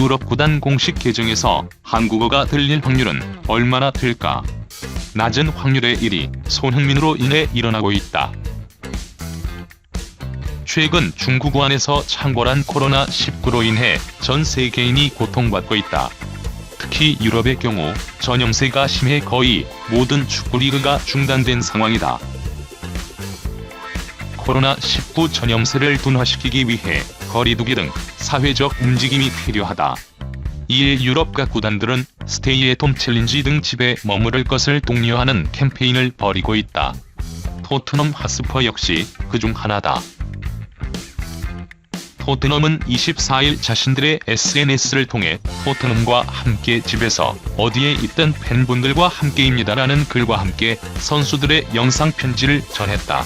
유럽 구단 공식 계정에서 한국어가 들릴 확률은 얼마나 될까? 낮은 확률의 1위 손흥민으로 인해 일어나고 있다. 최근 중국 우한에서 창궐한 코로나19로 인해 전 세계인이 고통받고 있다. 특히 유럽의 경우 전염세가 심해 거의 모든 축구 리그가 중단된 상황이다. 코로나19 전염세를 둔화시키기 위해 거리두기 등 사회적 움직임이 필요하다. 이에 유럽 각 구단들은 스테이 앳 홈 챌린지 등 집에 머무를 것을 독려하는 캠페인을 벌이고 있다. 토트넘 핫스퍼 역시 그중 하나다. 토트넘은 24일 자신들의 SNS를 통해 토트넘과 함께 집에서 어디에 있든 팬분들과 함께입니다라는 글과 함께 선수들의 영상 편지를 전했다.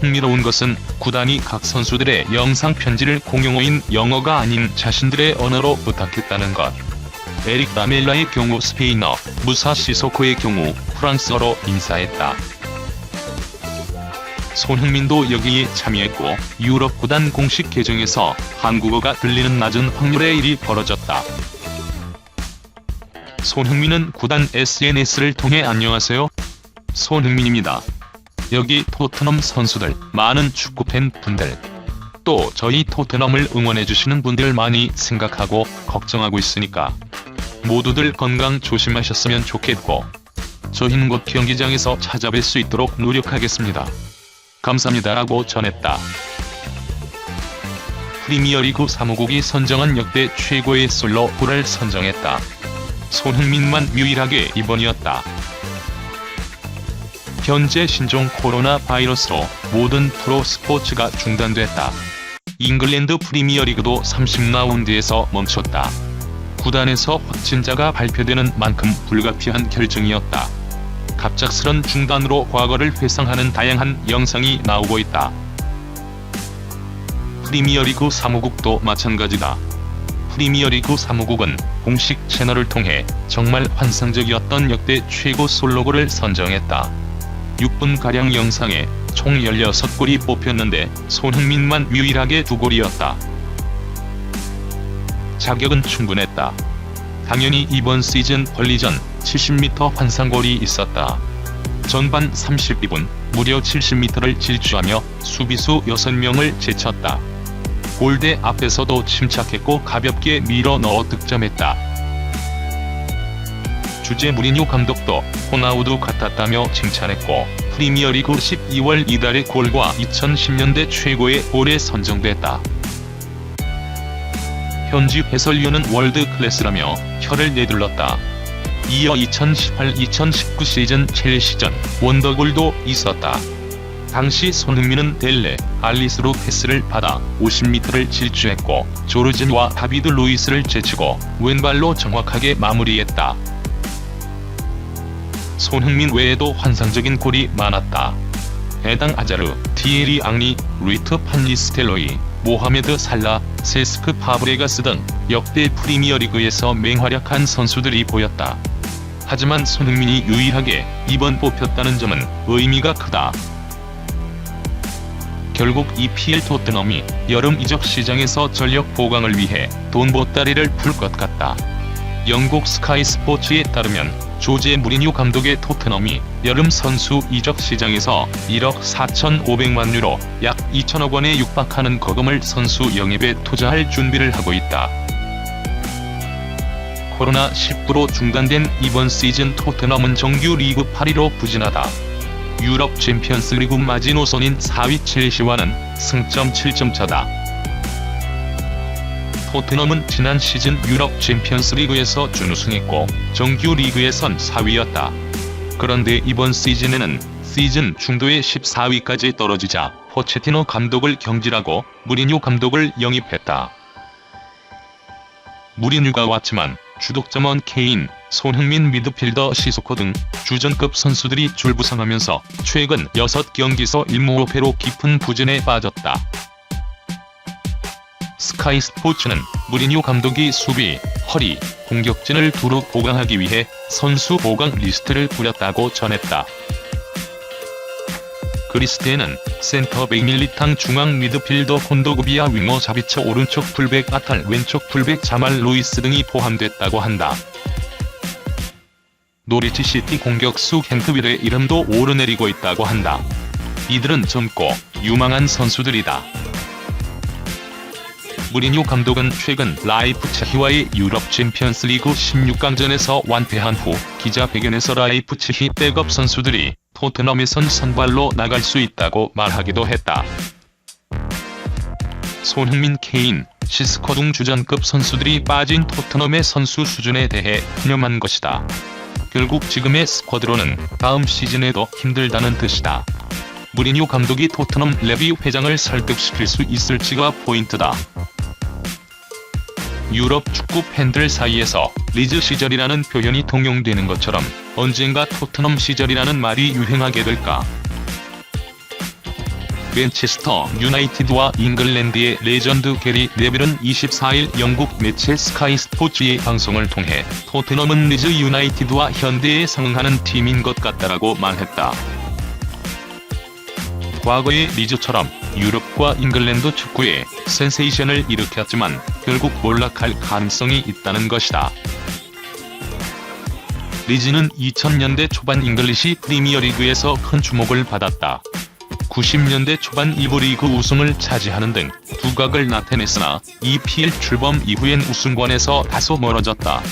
흥미로운 것은 구단이 각 선수들의 영상 편지를 공용어인 영어가 아닌 자신들의 언어로 부탁했다는 것. 에릭 라멜라의 경우 스페인어, 무사 시소코의 경우 프랑스어로 인사했다. 손흥민도 여기에 참여했고 유럽 구단 공식 계정에서 한국어가 들리는 낮은 확률의 일이 벌어졌다. 손흥민은 구단 SNS를 통해 안녕하세요. 손흥민입니다. 여기 토트넘 선수들, 많은 축구팬 분들, 또 저희 토트넘을 응원해주시는 분들 많이 생각하고 걱정하고 있으니까 모두들 건강 조심하셨으면 좋겠고 저희는 곧 경기장에서 찾아뵐 수 있도록 노력하겠습니다. 감사합니다라고 전했다. 프리미어리그 사무국이 선정한 역대 최고의 솔로 골을 선정했다. 손흥민만 유일하게 이번이었다. 현재 신종 코로나 바이러스로 모든 프로 스포츠가 중단됐다. 잉글랜드 프리미어리그도 30라운드에서 멈췄다. 구단에서 확진자가 발표되는 만큼 불가피한 결정이었다. 갑작스런 중단으로 과거를 회상하는 다양한 영상이 나오고 있다. 프리미어리그 사무국도 마찬가지다. 프리미어리그 사무국은 공식 채널을 통해 정말 환상적이었던 역대 최고 솔로골을 선정했다. 6분가량 영상에 총 16골이 뽑혔는데 손흥민만 유일하게 2골이었다. 자격은 충분했다. 당연히 이번 시즌 벌리전 70m 환상골이 있었다. 전반 32분 무려 70m를 질주하며 수비수 6명을 제쳤다. 골대 앞에서도 침착했고 가볍게 밀어 넣어 득점했다. 주제 무리뉴 감독도 호나우두 같았다며 칭찬했고 프리미어리그 12월 이달의 골과 2010년대 최고의 골에 선정됐다. 현지 해설위원은 월드클래스라며 혀를 내둘렀다. 이어 2018-2019 시즌 첼시전 원더골도 있었다. 당시 손흥민은 델레 알리스로 패스를 받아 50m를 질주했고 조르진과 다비드 루이스를 제치고 왼발로 정확하게 마무리했다. 손흥민 외에도 환상적인 골이 많았다. 에당 아자르, 티에리 앙리, 루이트 판니스텔로이, 모하메드 살라, 세스크 파브레가스 등 역대 프리미어리그에서 맹활약한 선수들이 보였다. 하지만 손흥민이 유일하게 이번 뽑혔다는 점은 의미가 크다. 결국 EPL 토트넘이 여름 이적 시장에서 전력 보강을 위해 돈 보따리를 풀 것 같다. 영국 스카이 스포츠에 따르면 조제 무리뉴 감독의 토트넘이 여름 선수 이적 시장에서 1억 4,500만 유로 약 2천억 원에 육박하는 거금을 선수 영입에 투자할 준비를 하고 있다. 코로나19로 중단된 이번 시즌 토트넘은 정규 리그 8위로 부진하다. 유럽 챔피언스 리그 마지노선인 4위 첼시와는 승점 7점 차다. 토트넘은 지난 시즌 유럽 챔피언스 리그에서 준우승했고 정규 리그에선 4위였다. 그런데 이번 시즌에는 시즌 중도에 14위까지 떨어지자 포체티노 감독을 경질하고 무리뉴 감독을 영입했다. 무리뉴가 왔지만 주독점원 케인, 손흥민 미드필더 시소코 등 주전급 선수들이 줄부상하면서 최근 6경기서 1무호패로 깊은 부진에 빠졌다. 스카이 스포츠는 무리뉴 감독이 수비, 허리, 공격진을 두루 보강하기 위해 선수 보강 리스트를 꾸렸다고 전했다. 그리스테는 센터백 밀리탕 중앙 미드필더 콘도그비아 윙어 자비처 오른쪽 풀백 아탈 왼쪽 풀백 자말 루이스 등이 포함됐다고 한다. 노리치 시티 공격수 켄트윌의 이름도 오르내리고 있다고 한다. 이들은 젊고 유망한 선수들이다. 무리뉴 감독은 최근 라이프치히와의 유럽 챔피언스리그 16강전에서 완패한 후 기자회견에서 라이프치히 백업 선수들이 토트넘에선 선발로 나갈 수 있다고 말하기도 했다. 손흥민, 케인, 시스코 등 주전급 선수들이 빠진 토트넘의 선수 수준에 대해 푸념한 것이다. 결국 지금의 스쿼드로는 다음 시즌에도 힘들다는 뜻이다. 무리뉴 감독이 토트넘 레비 회장을 설득시킬 수 있을지가 포인트다. 유럽 축구 팬들 사이에서 리즈 시절이라는 표현이 통용되는 것처럼 언젠가 토트넘 시절이라는 말이 유행하게 될까? 맨체스터 유나이티드와 잉글랜드의 레전드 게리 네빌은 24일 영국 매체 스카이 스포츠의 방송을 통해 토트넘은 리즈 유나이티드와 현대에 상응하는 팀인 것 같다라고 말했다. 과거의 리즈처럼 유럽과 잉글랜드 축구에 센세이션을 일으켰지만 결국 몰락할 가능성이 있다는 것이다. 리즈는 2000년대 초반 잉글리시 프리미어리그에서 큰 주목을 받았다. 90년대 초반 2부 리그 우승을 차지하는 등 두각을 나타냈으나 EPL 출범 이후엔 우승권에서 다소 멀어졌다.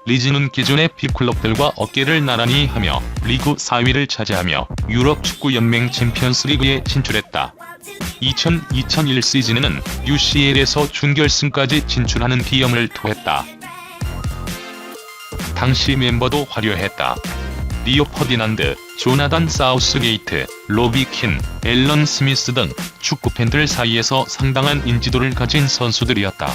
리즈는 기존의 빅클럽들과 어깨를 나란히 하며 리그 4위를 차지하며 유럽 축구 연맹 챔피언스리그에 진출했다. 2000-2001 시즌에는 UCL에서 준결승까지 진출하는 기염을 토했다. 당시 멤버도 화려했다. 리오 퍼디난드, 조나단 사우스게이트, 로비 킨, 앨런 스미스 등 축구 팬들 사이에서 상당한 인지도를 가진 선수들이었다.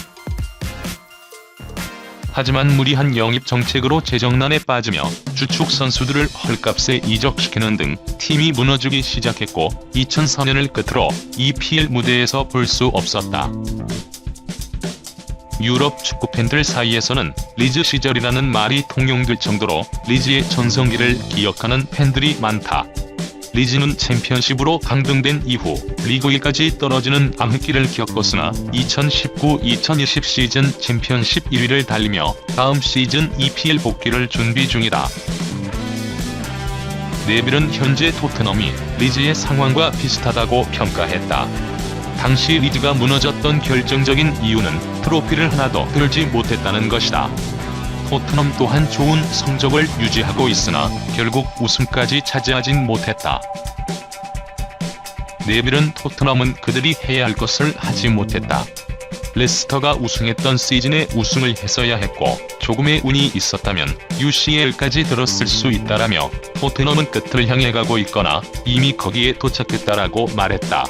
하지만 무리한 영입 정책으로 재정난에 빠지며 주축 선수들을 헐값에 이적시키는 등 팀이 무너지기 시작했고 2004년을 끝으로 EPL 무대에서 볼 수 없었다. 유럽 축구 팬들 사이에서는 리즈 시절이라는 말이 통용될 정도로 리즈의 전성기를 기억하는 팬들이 많다. 리즈는 챔피언십으로 강등된 이후 리그 1까지 떨어지는 암흑기를 겪었으나 2019-2020 시즌 챔피언십 1위를 달리며 다음 시즌 EPL 복귀를 준비 중이다. 네빌은 현재 토트넘이 리즈의 상황과 비슷하다고 평가했다. 당시 리즈가 무너졌던 결정적인 이유는 트로피를 하나도 들지 못했다는 것이다. 토트넘 또한 좋은 성적을 유지하고 있으나 결국 우승까지 차지하진 못했다. 네빌은 토트넘은 그들이 해야 할 것을 하지 못했다. 레스터가 우승했던 시즌에 우승을 했어야 했고 조금의 운이 있었다면 UCL까지 들었을 수 있다라며 토트넘은 끝을 향해 가고 있거나 이미 거기에 도착했다라고 말했다.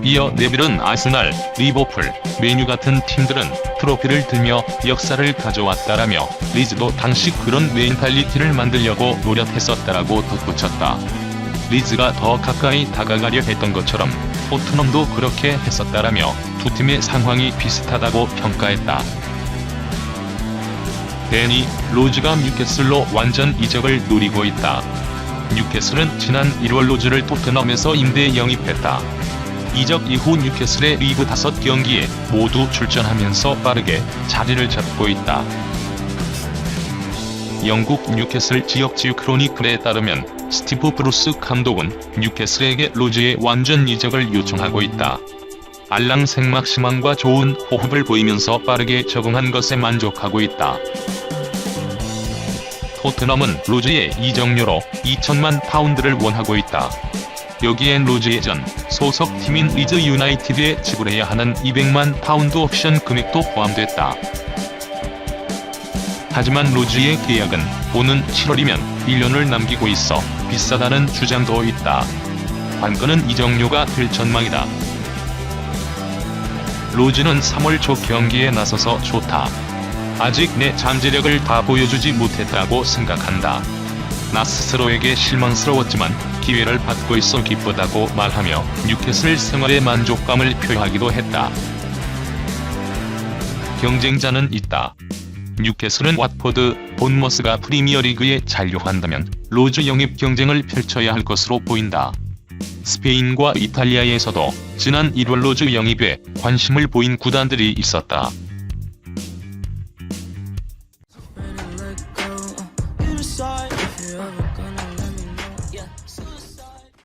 이어 네빌은 아스날, 리버풀, 맨유 같은 팀들은 트로피를 들며 역사를 가져왔다라며 리즈도 당시 그런 멘탈리티를 만들려고 노력했었다라고 덧붙였다. 리즈가 더 가까이 다가가려 했던 것처럼 토트넘도 그렇게 했었다라며 두 팀의 상황이 비슷하다고 평가했다. 데니 로즈가 뉴캐슬로 완전 이적을 노리고 있다. 뉴캐슬은 지난 1월 로즈를 토트넘에서 임대 영입했다. 이적 이후 뉴캐슬의 리그 5경기에 모두 출전하면서 빠르게 자리를 잡고 있다. 영국 뉴캐슬 지역지 크로니클에 따르면 스티브 브루스 감독은 뉴캐슬에게 로즈의 완전 이적을 요청하고 있다. 알랑 생막시망과 좋은 호흡을 보이면서 빠르게 적응한 것에 만족하고 있다. 토트넘은 로즈의 이적료로 2천만 파운드를 원하고 있다. 여기엔 로즈의 전 소속팀인 리즈 유나이티드에 지불해야 하는 200만 파운드 옵션 금액도 포함됐다. 하지만 로즈의 계약은 오는 7월이면 1년을 남기고 있어 비싸다는 주장도 있다. 관건은 이적료가 될 전망이다. 로즈는 3월 초 경기에 나서서 좋다. 아직 내 잠재력을 다 보여주지 못했다고 생각한다. 나 스스로에게 실망스러웠지만 기회를 받고 있어 기쁘다고 말하며 뉴캐슬 생활의 만족감을 표하기도 했다. 경쟁자는 있다. 뉴캐슬은 왓포드, 본머스가 프리미어리그에 잔류한다면 로즈 영입 경쟁을 펼쳐야 할 것으로 보인다. 스페인과 이탈리아에서도 지난 1월 로즈 영입에 관심을 보인 구단들이 있었다.